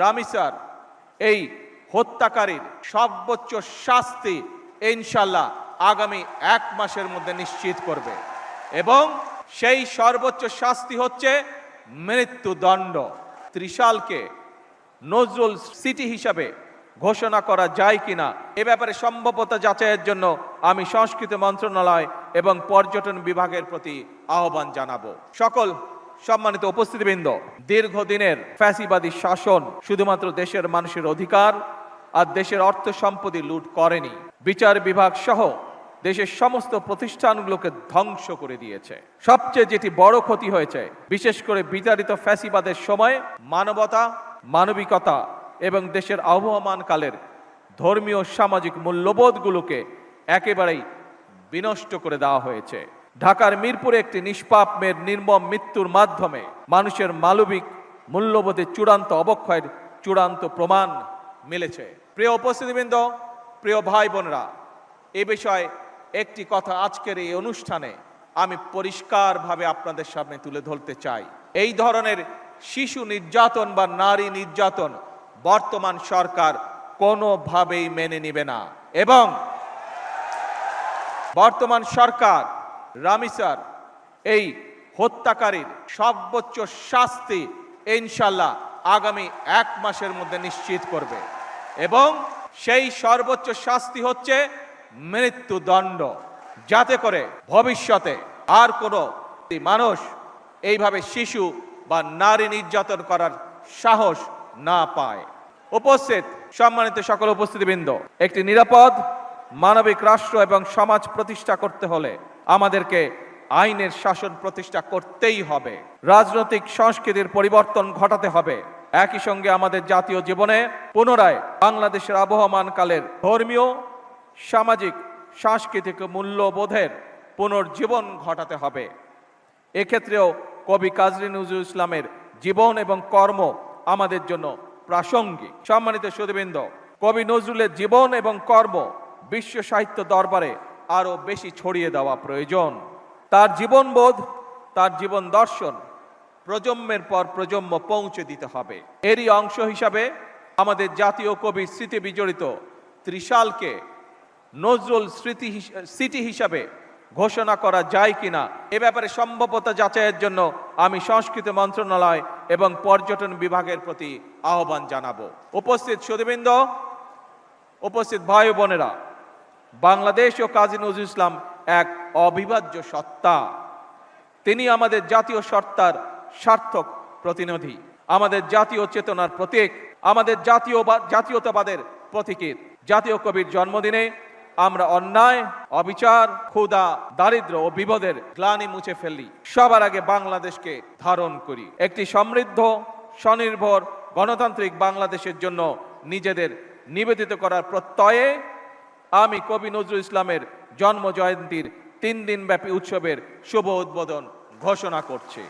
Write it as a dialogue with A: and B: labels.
A: রামিসার এই হত্যাকারীর সর্বোচ্চ শাস্তি ইনশাআল্লাহ আগামী 1 মাসের মধ্যে নিশ্চিত করবে এবং সেই সর্বোচ্চ শাস্তি হচ্ছে মৃত্যুদণ্ড। ত্রিশালকে নজরুল সিটি হিসাবে ঘোষণা করা যায় কিনা এ ব্যাপারে সম্ভাব্যতা যাচাইয়ের জন্য আমি সংস্কৃতি মন্ত্রণালয় এবং পর্যটন বিভাগের প্রতি আহ্বান জানাবো। সকল সম্মানিত উপস্থিতিবৃন্দ, দীর্ঘদিনের ফ্যাসিবাদী শাসন শুধুমাত্র দেশের মানুষের অধিকার আর দেশের অর্থ সম্পত্তি লুট করেনি, বিচার বিভাগ সহ দেশের সমস্ত প্রতিষ্ঠানগুলোকে ধ্বংস করে দিয়েছে। সবচেয়ে যেটি বড় ক্ষতি হয়েছে, বিশেষ করে বিতাড়িত ফ্যাসিবাদের সময় মানবতা, মানবিকতা এবং দেশের আবহমানকালের ধর্মীয় সামাজিক মূল্যবোধগুলোকে একেবারেই বিনষ্ট করে দেওয়া হয়েছে। ঢাকার মিরপুরে একটি নিষ্পাপ মেয়ের নির্মম মৃত্যুর মাধ্যমে মানুষের মানবিক মূল্যবোধের চূড়ান্ত অবক্ষয়ের চূড়ান্ত প্রমাণ মিলেছে। প্রিয় উপস্থিতিবৃন্দ, প্রিয় ভাই বোনেরা, এ বিষয়ে একটি কথা আজকের এই অনুষ্ঠানে আমি পরিষ্কারভাবে আপনাদের সামনে তুলে ধরতে চাই। এই ধরনের শিশু নির্যাতন বা নারী নির্যাতন বর্তমান সরকার কোনোভাবেই মেনে নেবে না এবং বর্তমান সরকার রামিসার এই হত্যাকারীর সর্বোচ্চ শাস্তি ইনশাআল্লাহ আগামী 1 মাসের মধ্যে নিশ্চিত করবে এবং সেই সর্বোচ্চ শাস্তি হচ্ছে মৃত্যুদণ্ড, যাতে করে ভবিষ্যতে আর কোনো মানুষ এইভাবে শিশু বা নারী নির্যাতন করার সাহস না পায়। উপস্থিত সম্মানিত সকল উপস্থিতিবৃন্দ, একটি নিরাপদ মানবিক রাষ্ট্র এবং সমাজ প্রতিষ্ঠা করতে হলে আমাদেরকে আইনের শাসন প্রতিষ্ঠা করতেই হবে। রাজনৈতিক সংস্কৃতির পরিবর্তন ঘটাতে হবে। একই সঙ্গে আমাদের জাতীয় জীবনে পুনরায় বাংলাদেশের আবহমানকালের ধর্মীয়, সামাজিক, সাংস্কৃতিক মূল্যবোধের পুনর্জীবন ঘটাতে হবে। এক্ষেত্রেও কবি কাজী নজরুল ইসলামের জীবন এবং কর্ম আমাদের জন্য প্রাসঙ্গিক। সম্মানিত সুধীবৃন্দ, কবি নজরুলের জীবন এবং কর্ম বিশ্ব সাহিত্য দরবারে আরো বেশি ছড়িয়ে দেওয়া প্রয়োজন। তার জীবনবোধ, তার জীবন দর্শন প্রজন্মের পর প্রজন্ম পৌঁছে দিতে হবে। এরই অংশ হিসাবে আমাদের জাতীয় কবি স্মৃতি বিজড়িত ত্রিশালকে নজরুল সিটি হিসাবে ঘোষণা করা যায় কিনা এ ব্যাপারে সম্ভাব্যতা যাচাইয়ের জন্য আমি সংস্কৃতি মন্ত্রণালয় এবং পর্যটন বিভাগের প্রতি আহ্বান জানাবো। উপস্থিত সুধীবৃন্দ, উপস্থিত ভাই বোনেরা, বাংলাদেশ ও কাজী নজরুল ইসলাম এক অবিভাজ্য সত্তা। তিনি আমাদের জাতীয় সত্তার সার্থক প্রতিনিধি, আমাদের জাতীয় চেতনার প্রতীক, আমাদের জাতীয়তাবাদের প্রতীকী। জাতীয় কবির জন্মদিনে আমরা অন্যায়, অবিচার, ক্ষুধা, দারিদ্র ও বিপদের গ্লানি মুছে ফেলি। সবার আগে বাংলাদেশকে ধারণ করি। একটি সমৃদ্ধ, স্বনির্ভর, গণতান্ত্রিক বাংলাদেশের জন্য নিজেদের নিবেদিত করার প্রত্যয়ে আমি কবি নজরুল ইসলামের জন্ম জয়ন্তীর 3 দিনব্যাপী উৎসবের শুভ উদ্বোধন ঘোষণা করছি।